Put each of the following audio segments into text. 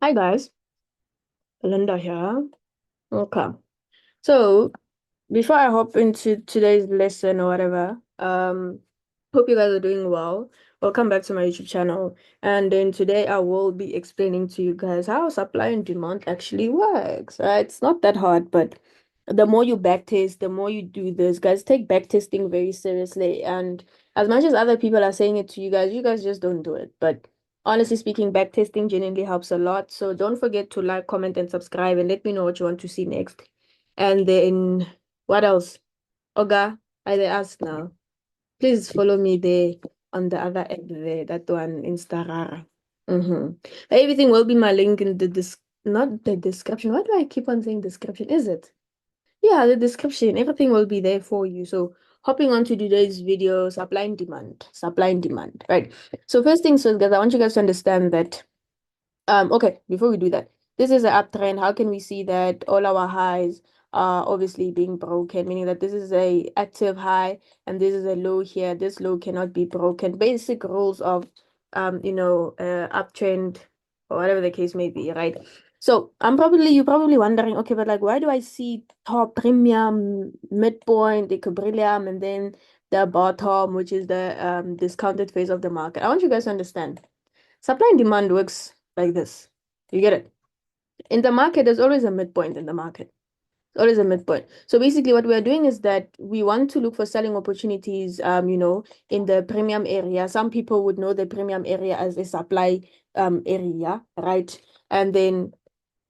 Hi guys, Belinda here. Okay. So before I hop into today's lesson or whatever, hope you guys are doing well. Welcome back to my YouTube channel. And then today I will be explaining to you guys how supply and demand actually works, right? It's not that hard, but the more you backtest, the more you do this, guys, take backtesting very seriously. And as much as other people are saying it to you guys just don't do it. But honestly speaking, backtesting genuinely helps a lot. So don't forget to like, comment, and subscribe, and let me know what you want to see next. And then what else? Oga, I dey ask now. Please follow me there on the other end there, that one, Instagram. Everything will be my link in the not the description. Why do I keep on saying description? Is it? Yeah, the description. Everything will be there for you. So hopping on to today's video, supply and demand. Supply and demand. Right. So first things first, guys, I want you guys to understand that okay, before we do that, this is an uptrend. How can we see that all our highs are obviously being broken, meaning that this is a active high and this is a low here. This low cannot be broken. Basic rules of uptrend or whatever the case may be, right? So you're probably wondering, okay, but like why do I see top premium, midpoint, equilibrium, and then the bottom, which is the discounted phase of the market? I want you guys to understand. Supply and demand works like this. You get it? In the market, there's always a midpoint in the market. There's always a midpoint. So basically what we're doing is that we want to look for selling opportunities, in the premium area. Some people would know the premium area as a supply area, right? And then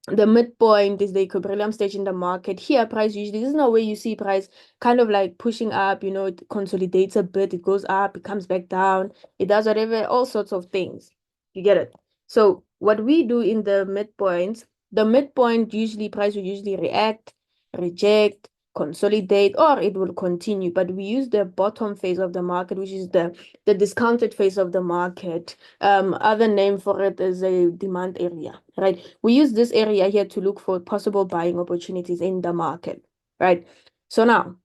the midpoint is the equilibrium stage in the market. Here, price usually, this is not where you see price kind of like pushing up, it consolidates a bit, it goes up, it comes back down, it does whatever, all sorts of things. You get it? So what we do in the midpoint usually price will usually react, reject, consolidate, or it will continue. But we use the bottom phase of the market, which is the discounted phase of the market. Other name for it is a demand area, right? We use this area here to look for possible buying opportunities in the market, right? So now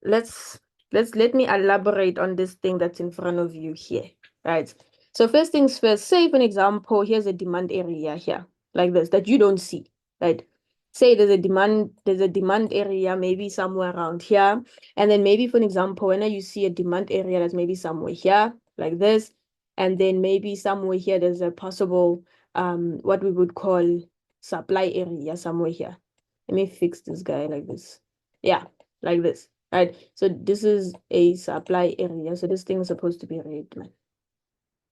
let's let me elaborate on this thing that's in front of you here, right? So first things first, say for an example, here's a demand area here, like this, that you don't see, right? Say there's a demand area maybe somewhere around here, and then maybe for an example, when you see a demand area that's maybe somewhere here, like this, and then maybe somewhere here there's a possible what we would call supply area somewhere here. Let me fix this guy like this. Yeah, like this. Right. So this is a supply area. So this thing is supposed to be red, man.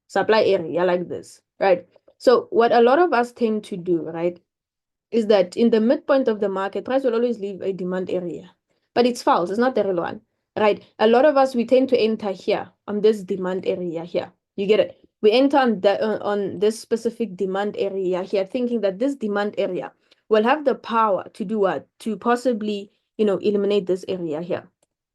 Supply area like this. Right. So what a lot of us tend to do, right, is that in the midpoint of the market, price will always leave a demand area. But it's false. It's not the real one. Right. A lot of us we tend to enter here on this demand area here. You get it? We enter on this specific demand area here, thinking that this demand area will have the power to do what? To possibly, eliminate this area here.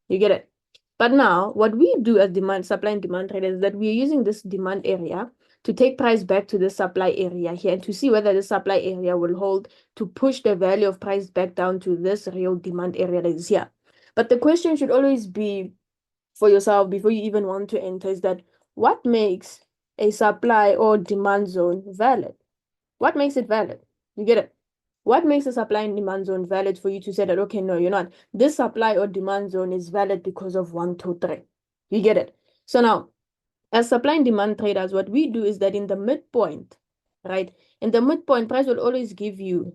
You get it? But now, what we do as supply and demand traders is that we are using this demand area to take price back to the supply area here and to see whether the supply area will hold to push the value of price back down to this real demand area that is here. But the question should always be for yourself before you even want to enter is that what makes a supply or demand zone valid? What makes it valid? You get it? What makes a supply and demand zone valid for you to say that, okay, no, you're not. This supply or demand zone is valid because of one, two, three. You get it? So now, as supply and demand traders, what we do is that in the midpoint, right? In the midpoint, price will always give you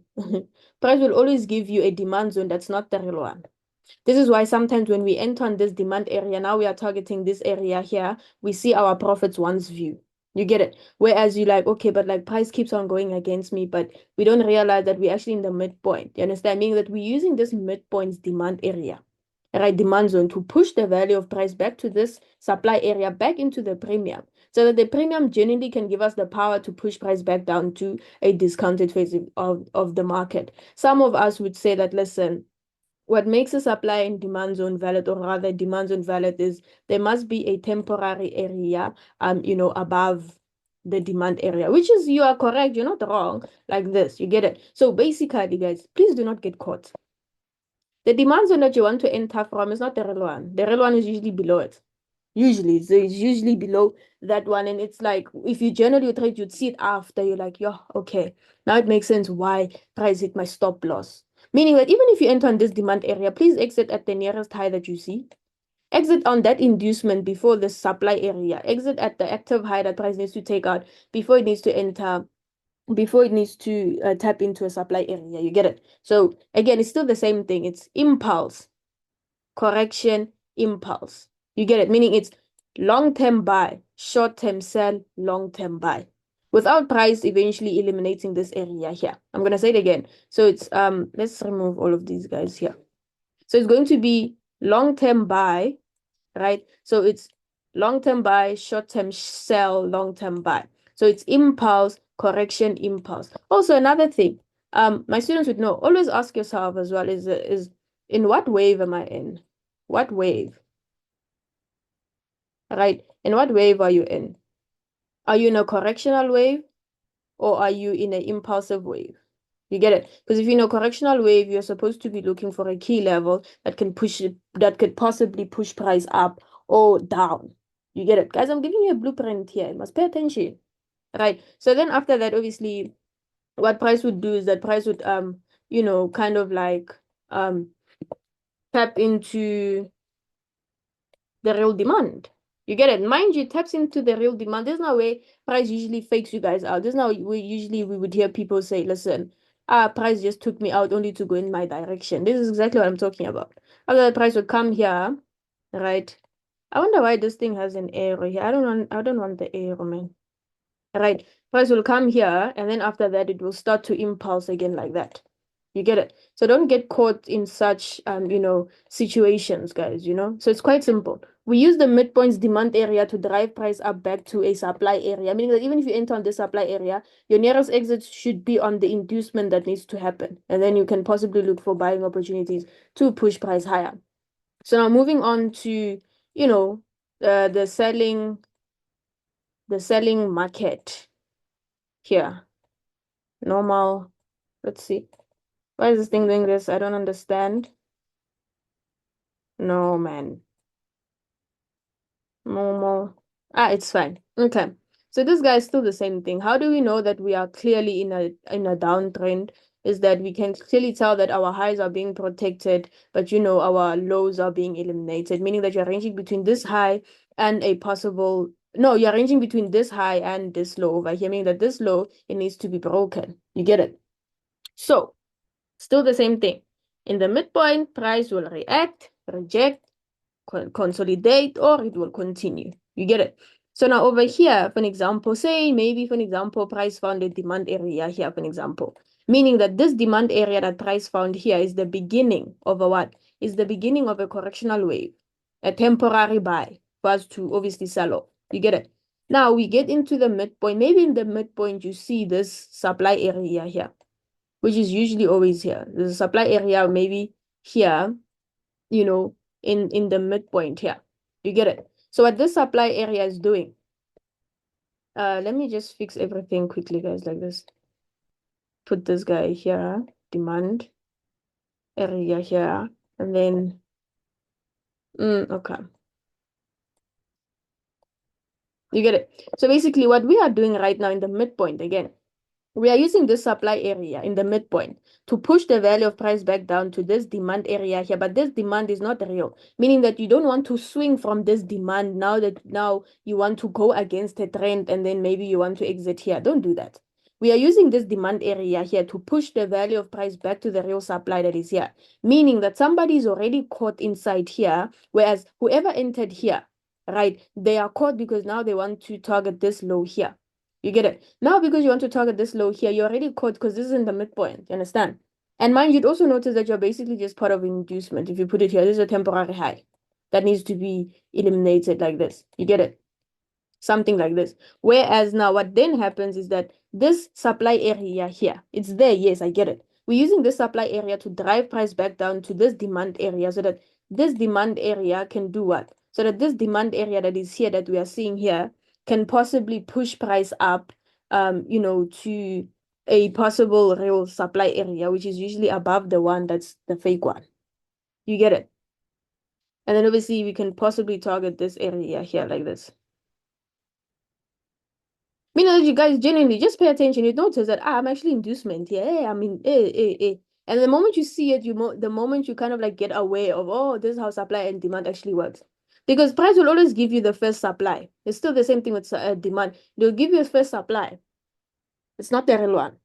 price will always give you a demand zone that's not the real one. This is why sometimes when we enter on this demand area, now we are targeting this area here, we see our profits once view. You get it? Whereas you like, okay, but like price keeps on going against me, but we don't realize that we're actually in the midpoint. You understand? Meaning that we're using this midpoint's demand area, right? Demand zone to push the value of price back to this supply area, back into the premium. So that the premium genuinely can give us the power to push price back down to a discounted phase of the market. Some of us would say that, listen, what makes a supply and demand zone valid, or rather demand zone valid, is there must be a temporary area, above the demand area, which is, you are correct, you're not wrong, like this, you get it? So basically, guys, please do not get caught. The demand zone that you want to enter from is not the real one. The real one is usually below it. Usually, so it's usually below that one. And it's like, if you journal your trade, you'd see it after. You're like, yeah, okay. Now it makes sense why price hit my stop loss. Meaning that even if you enter on this demand area, please exit at the nearest high that you see. Exit on that inducement before the supply area. Exit at the active high that price needs to take out before it needs to enter, before it needs to tap into a supply area. You get it? So again, it's still the same thing. It's impulse, correction, impulse. You get it? Meaning it's long-term buy, short-term sell, long-term buy. Without price eventually eliminating this area here. I'm gonna say it again. So it's let's remove all of these guys here. So it's going to be long-term buy, right? So it's long-term buy, short-term sell, long-term buy. So it's impulse, correction, impulse. Also, another thing, my students would know, always ask yourself as well, is in what wave am I in? What wave? Right? In what wave are you in? Are you in a correctional wave or are you in an impulsive wave? You get it? Because if you're in a correctional wave, you're supposed to be looking for a key level that can push it, that could possibly push price up or down. You get it? Guys, I'm giving you a blueprint here. You must pay attention. Right? So then after that, obviously, what price would do is that price would kind of like tap into the real demand. You get it? Mind you, taps into the real demand. There's no way price usually fakes you guys out. There's no we would hear people say, listen, price just took me out only to go in my direction. This is exactly what I'm talking about. After the price would come here, right? I wonder why this thing has an arrow here. I don't want the arrow, man. Right? Price will come here, and then after that, it will start to impulse again like that. You get it? So don't get caught in such situations, guys, So it's quite simple. We use the midpoints demand area to drive price up back to a supply area, meaning that even if you enter on the supply area, your nearest exit should be on the inducement that needs to happen. And then you can possibly look for buying opportunities to push price higher. So now moving on to, the selling market here. Normal. Let's see. Why is this thing doing this? I don't understand. No, man. Normal. It's fine. Okay. So this guy is still the same thing. How do we know that we are clearly in a downtrend? Is that we can clearly tell that our highs are being protected, but our lows are being eliminated, meaning that you're ranging between this high and a possible no, you're ranging between this high and this low over here, meaning that this low, it needs to be broken. You get it? So still the same thing. In the midpoint, price will react, reject, consolidate, or it will continue. You get it? So now over here, for an example, price found a demand area here, for an example, meaning that this demand area that price found here is the beginning of a what? Is the beginning of a correctional wave, a temporary buy for us to obviously sell off. You get it? Now we get into the midpoint. Maybe in the midpoint, you see this supply area here, which is usually always here. There's a supply area maybe here, in the midpoint here. You get it? So what this supply area is doing, let me just fix everything quickly, guys, like this. Put this guy here, demand area here, and then, okay. You get it? So basically what we are doing right now in the midpoint, again, we are using this supply area in the midpoint to push the value of price back down to this demand area here. But this demand is not real, meaning that you don't want to swing from this demand now you want to go against a trend and then maybe you want to exit here. Don't do that. We are using this demand area here to push the value of price back to the real supply that is here, meaning that somebody is already caught inside here, whereas whoever entered here, right, they are caught because now they want to target this low here. You get it? Now, because you want to target this low here, you're already caught because this is in the midpoint. You understand? And mind, you'd also notice that you're basically just part of an inducement. If you put it here, this is a temporary high that needs to be eliminated like this. You get it? Something like this. Whereas now what then happens is that this supply area here, it's there. Yes, I get it. We're using this supply area to drive price back down to this demand area so that this demand area can do what? So that this demand area that is here that we are seeing here can possibly push price up, to a possible real supply area, which is usually above the one that's the fake one. You get it? And then obviously we can possibly target this area here like this. Meaning that you guys genuinely just pay attention. You notice that I'm actually inducement here. Hey, I mean, hey. And the moment you see it, the moment you kind of like get aware of, oh, this is how supply and demand actually works. Because price will always give you the first supply. It's still the same thing with demand. They'll give you a first supply. It's not the real one.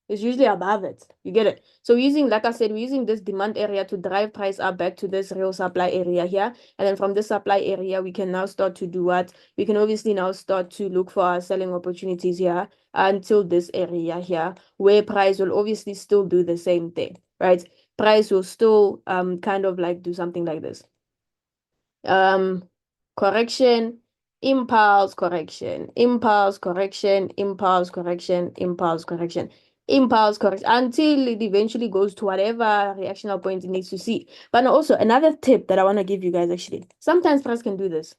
It's usually above it. You get it? So using, like I said, we're using this demand area to drive price up back to this real supply area here. And then from this supply area, we can now start to do what? We can obviously now start to look for our selling opportunities here until this area here, where price will obviously still do the same thing, right? Price will still kind of like do something like this. Correction, impulse correction, impulse correction, impulse correction, impulse correction, impulse correction, until it eventually goes to whatever reactional point it needs to see. But also another tip that I want to give you guys actually, sometimes price can do this.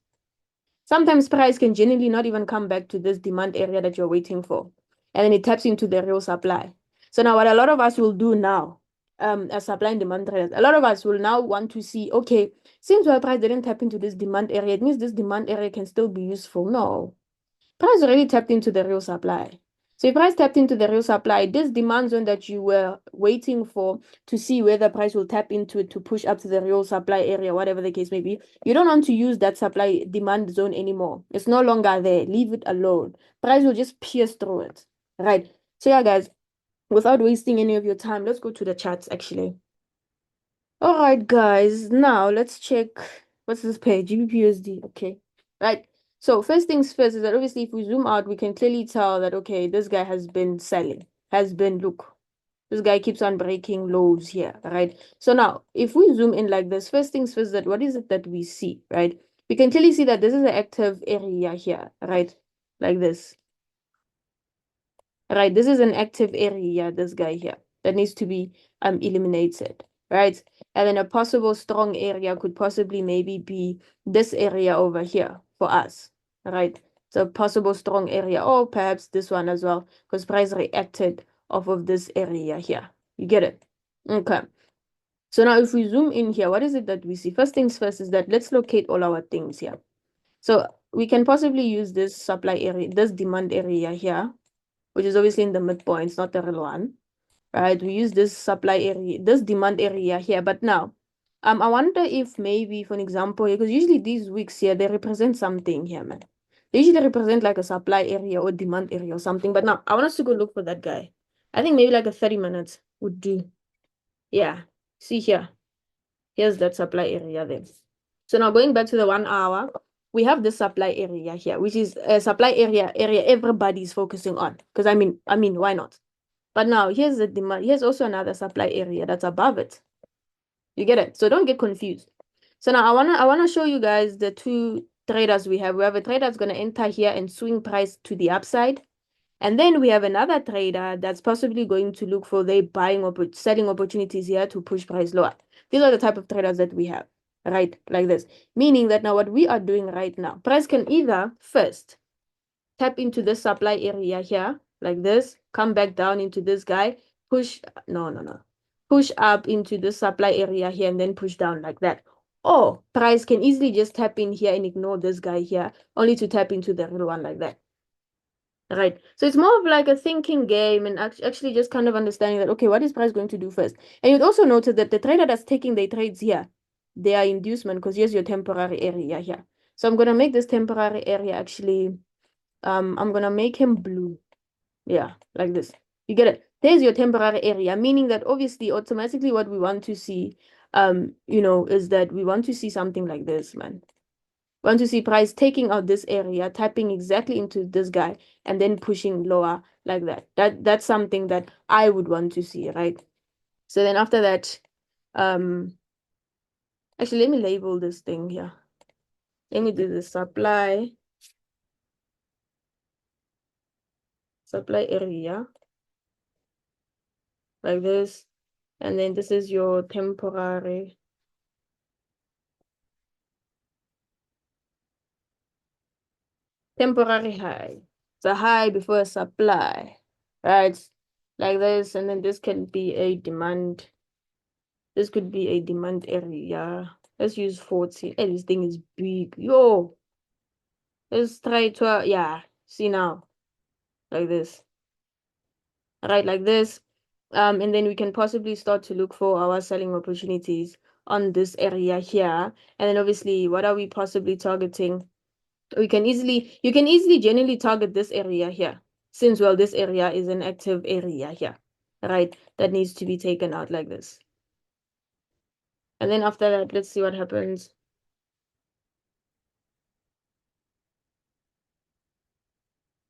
Sometimes price can genuinely not even come back to this demand area that you're waiting for. And then it taps into the real supply. So now what a lot of us will do now, as supply and demand traders, a lot of us will now want to see, okay, since our price didn't tap into this demand area, it means this demand area can still be useful. No. Price already tapped into the real supply. So if price tapped into the real supply, this demand zone that you were waiting for to see whether price will tap into it to push up to the real supply area, whatever the case may be, you don't want to use that supply demand zone anymore. It's no longer there. Leave it alone. Price will just pierce through it. Right. So yeah, guys, without wasting any of your time, let's go to the charts actually. All right, guys. Now let's check what's this pair? GBPUSD. Okay. Right. So first things first is that obviously if we zoom out, we can clearly tell that okay, this guy has been selling. Look, this guy keeps on breaking lows here, right? So now if we zoom in like this, first things first, that what is it that we see, right? We can clearly see that this is an active area here, right? Like this. Right, this is an active area, this guy here, that needs to be eliminated, right? And then a possible strong area could possibly maybe be this area over here for us, right? So possible strong area, or perhaps this one as well, because price reacted off of this area here. You get it? Okay. So now if we zoom in here, what is it that we see? First things first is that let's locate all our things here. So we can possibly use this supply area, this demand area here, which is obviously in the midpoint, it's not the real one, right? We use this supply area, this demand area here. But now, I wonder if maybe, for an example, because usually these wicks here, they represent something here, man. They usually represent like a supply area or demand area or something. But now, I want us to go look for that guy. I think maybe like a 30 minutes would do. Yeah, see here. Here's that supply area there. So now going back to the 1 hour, we have this supply area here, which is a supply area everybody's focusing on. Because I mean, why not? But now here's the demand. Here's also another supply area that's above it. You get it? So don't get confused. So now I wanna show you guys the two traders we have. We have a trader that's gonna enter here and swing price to the upside. And then we have another trader that's possibly going to look for their selling opportunities here to push price lower. These are the type of traders that we have, right? Like this. Meaning that now what we are doing right now, price can either first tap into this supply area here, like this, come back down into this guy, push, no. Push up into the supply area here and then push down like that. Or price can easily just tap in here and ignore this guy here, only to tap into the real one like that. Right. So it's more of like a thinking game and actually just kind of understanding that, okay, what is price going to do first? And you'd also notice that the trader that's taking their trades here, they are inducement because here's your temporary area here. So I'm going to make this temporary area actually, I'm going to make him blue. Yeah, like this. You get it? There's your temporary area, meaning that obviously automatically what we want to see, is that we want to see something like this, man. Want to see price taking out this area, tapping exactly into this guy, and then pushing lower like that. That's something that I would want to see, right? So then after that, actually let me label this thing here. Let me do the supply area like this, and then this is your temporary high. It's a high before a supply, right? Like this, and then this can be a demand. This could be a demand area. Let's use 40. Hey, this thing is big. Yo, let's try 12. Yeah, see now, like this. Right, like this. And then we can possibly start to look for our selling opportunities on this area here. And then obviously, what are we possibly targeting? You can easily generally target this area here, since, well, this area is an active area here, right? That needs to be taken out like this. And then after that, let's see what happens.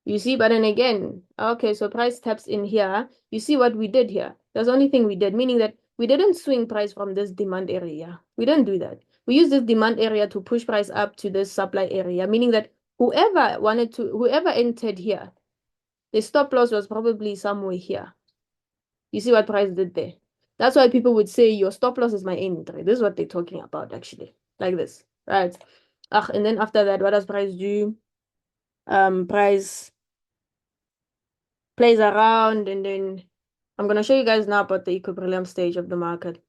You see, but then again, okay, so price taps in here. You see what we did here? That's the only thing we did, meaning that we didn't swing price from this demand area. We didn't do that. We used this demand area to push price up to this supply area, meaning that whoever entered here, the stop loss was probably somewhere here. You see what price did there? That's why people would say your stop loss is my entry. This is what they're talking about, actually. Like this, right? And then after that, what does price do? Price plays around, and then I'm gonna show you guys now about the equilibrium stage of the market.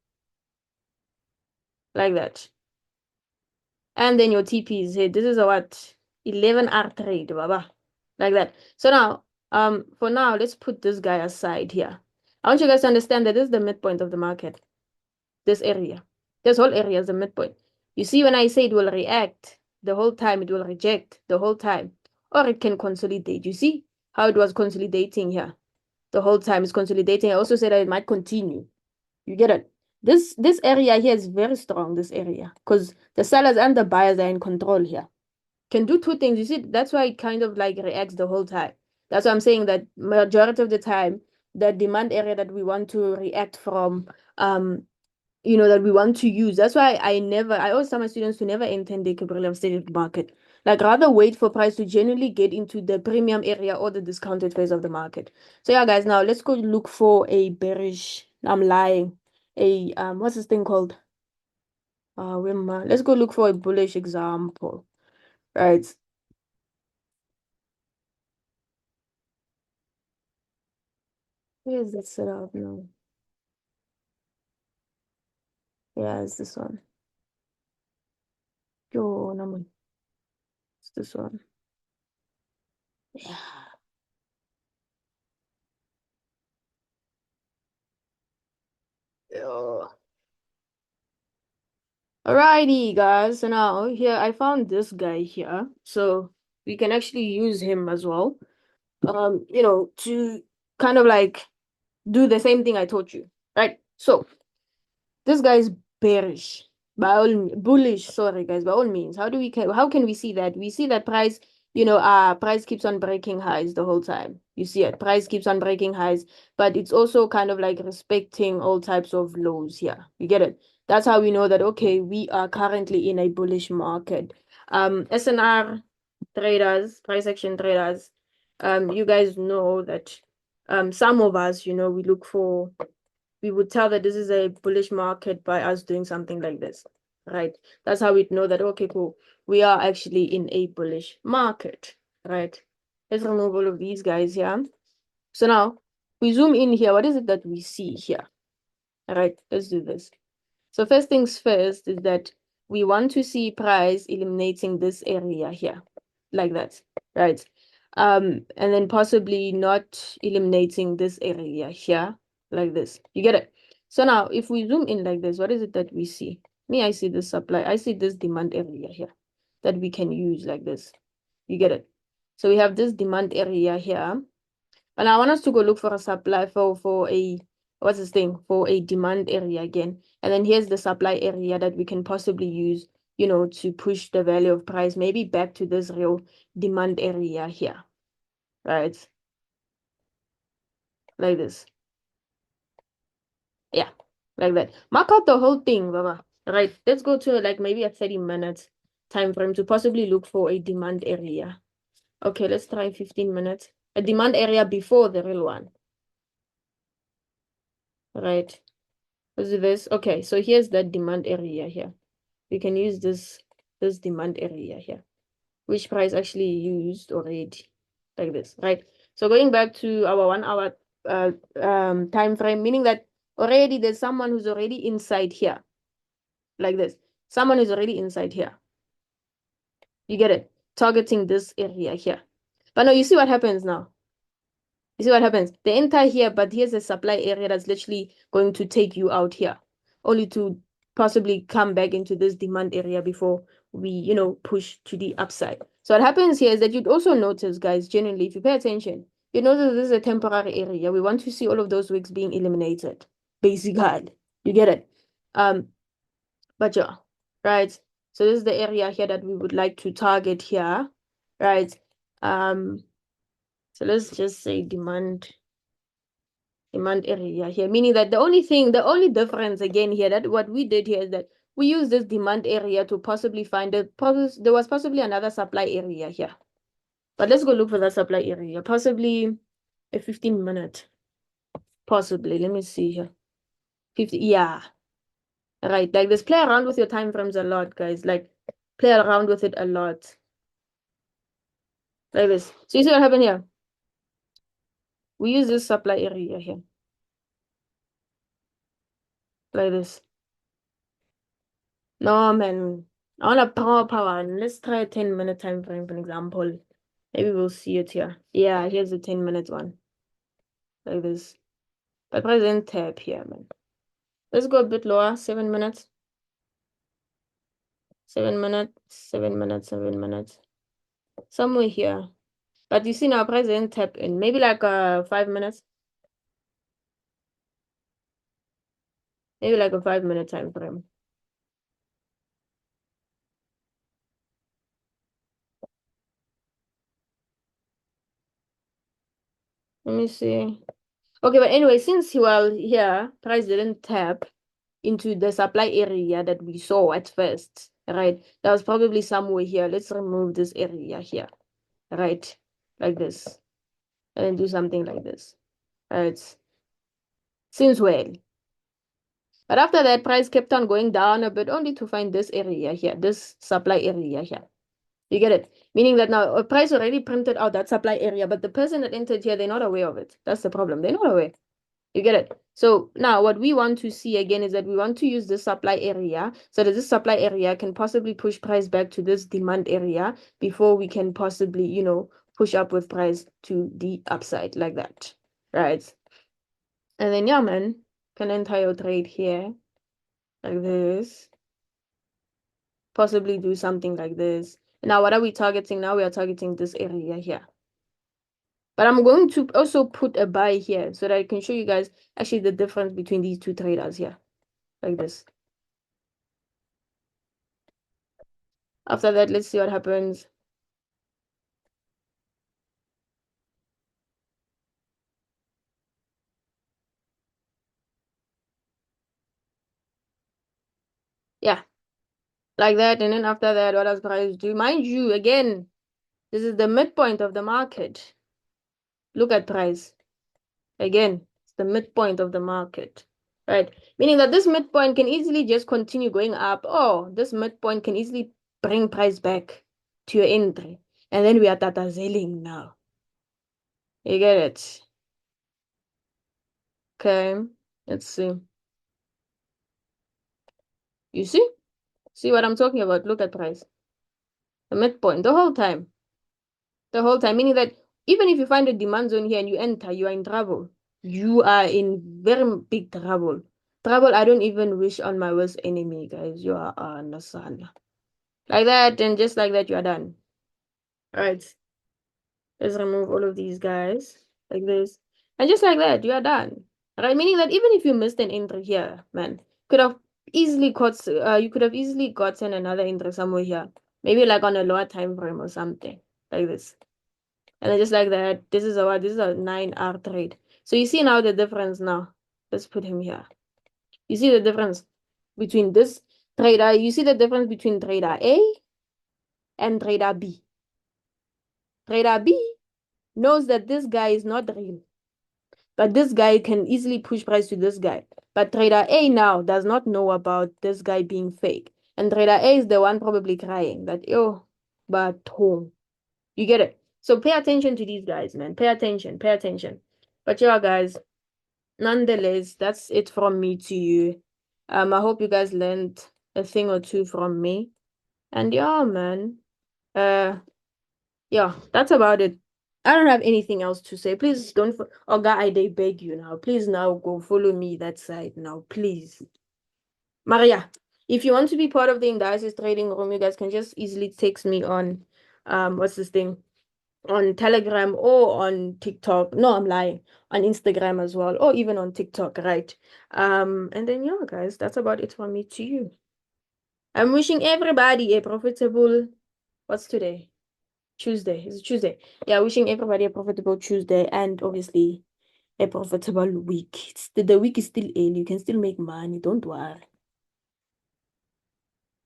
Like that. And then your TP is here. This is a what? 11R trade, baba. Like that. So now, for now, let's put this guy aside here. I want you guys to understand that this is the midpoint of the market. This area. This whole area is the midpoint. You see, when I say it will react the whole time, it will reject the whole time. Or it can consolidate. You see how it was consolidating here? The whole time it's consolidating. I also said that it might continue. You get it? This area here is very strong, this area, because the sellers and the buyers are in control here. Can do two things. You see, that's why it kind of like reacts the whole time. That's why I'm saying that majority of the time, the demand area that we want to react from, that we want to use. That's why I always tell my students to never enter the equilibrium stage of the market. Like, rather wait for price to genuinely get into the premium area or the discounted phase of the market. So yeah, guys, now let's go look for a bearish. I'm lying. What's this thing called? Let's go look for a bullish example. Right. Where is that set up now? Yeah, it's this one. Yo, no, it's this one. Yeah. Yo. Alrighty, guys. So now here I found this guy here. So we can actually use him as well. To kind of like do the same thing I taught you. Right? So this guy is bearish. Bullish, sorry guys, by all means. How can we see that? We see that price keeps on breaking highs the whole time. You see it. Price keeps on breaking highs, but it's also kind of like respecting all types of lows here. You get it? That's how we know that okay, we are currently in a bullish market. SNR traders, price action traders, you guys know that some of us, we would tell that this is a bullish market by us doing something like this, right? That's how we'd know that, okay, cool, we are actually in a bullish market, right? Let's remove all of these guys here. So now we zoom in here. What is it that we see here? All right, let's do this. So first things first is that we want to see price eliminating this area here, like that, right? And then possibly not eliminating this area here, like this. You get it? So now, if we zoom in like this, what is it that we see? I see this supply. I see this demand area here that we can use like this. You get it? So we have this demand area here. And I want us to go look for a supply for a, what's this thing? For a demand area again. And then here's the supply area that we can possibly use, to push the value of price maybe back to this real demand area here, right? Like this. Yeah, like that. Mark out the whole thing, Baba. Right. Let's go to like maybe a 30-minute time frame to possibly look for a demand area. Okay, let's try 15 minutes. A demand area before the real one. Right. What's this? Okay, so here's that demand area here. We can use this demand area here, which price actually used already, like this, right? So going back to our 1 hour time frame, meaning that already there's someone who's already inside here, like this. Someone is already inside here. You get it? Targeting this area here. But no, you see what happens now. You see what happens? They enter here, but here's a supply area that's literally going to take you out here, only to possibly come back into this demand area before we, you know, push to the upside. So what happens here is that you'd also notice, guys, generally, if you pay attention, you notice this is a temporary area. We want to see all of those wicks being eliminated. Basically, you get it? But yeah, right? So this is the area here that we would like to target here, right? So let's just say demand area here, meaning that the only difference again here, that what we did here is that we use this demand area to possibly find there was possibly another supply area here. But let's go look for that supply area, possibly a 15-minute, possibly. Let me see here. 50, yeah. Right, like this, play around with your time frames a lot, guys. Like, play around with it a lot. Like this. So you see what happened here? We use this supply area here. Like this. No, man. I want a proper one. Let's try a 10-minute time frame, for example. Maybe we'll see it here. Yeah, here's a 10-minute one. Like this. But present tab here, man. Let's go a bit lower. 7 minutes. 7 minutes. 7 minutes. 7 minutes. Somewhere here. But you see now, present tab in. Maybe like 5 minutes. Maybe like a 5-minute time frame. Let me see. Okay, but anyway, since here, price didn't tap into the supply area that we saw at first, right? That was probably somewhere here. Let's remove this area here, right? Like this. And then do something like this. Right? Seems well. But after that, price kept on going down a bit, only to find this area here, this supply area here. You get it? Meaning that now a price already printed out that supply area, but the person that entered here, they're not aware of it. That's the problem. They're not aware. You get it? So now what we want to see again is that we want to use this supply area so that this supply area can possibly push price back to this demand area before we can possibly, you know, push up with price to the upside like that. Right? And then, yeah, man, can enter your trade here like this. Possibly do something like this. Now, what are we targeting? Now we are targeting this area here. But I'm going to also put a buy here so that I can show you guys actually the difference between these two traders here. Like this. After that, let's see what happens. Yeah, like that. And then after that, what does price do? Mind you, again, this is the midpoint of the market. Look at price. Again, it's the midpoint of the market, right? Meaning that this midpoint can easily just continue going up. Oh, this midpoint can easily bring price back to your entry. And then we are tatazeling now. You get it? Okay, let's see. You see? See what I'm talking about? Look at price. The midpoint, the whole time. The whole time, meaning that even if you find a demand zone here and you enter, you are in trouble. You are in very big trouble. Trouble I don't even wish on my worst enemy, guys. You are Nasana. Like that, and just like that, you are done. Alright. Let's remove all of these guys. Like this. And just like that, you are done. Alright, meaning that even if you missed an entry here, man, could have easily caught you could have easily gotten another entry somewhere here. Maybe like on a lower time frame or something. Like this. And then just like that, this is a 9R trade. So you see now the difference now. Let's put him here. You see the difference between this trader. You see the difference between trader A and trader B. Trader B knows that this guy is not real. But this guy can easily push price to this guy. But trader A now does not know about this guy being fake. And trader A is the one probably crying that, oh, but home. You get it? So pay attention to these guys, man. Pay attention. Pay attention. But yeah, guys, nonetheless, that's it from me to you. I hope you guys learned a thing or two from me. And yeah, man. Yeah, that's about it. I don't have anything else to say. Please don't oh God, I they beg you now. Please now go follow me that side now, please. Maria, if you want to be part of the indices trading room, you guys can just easily text me on what's this thing? On Telegram or on TikTok. No, I'm lying. On Instagram as well, or even on TikTok, right? And then yeah, guys, that's about it from me to you. I'm wishing everybody a profitable, what's today? Tuesday. It's Tuesday. Yeah, wishing everybody a profitable Tuesday and obviously a profitable week. The week is still early. You can still make money. Don't worry.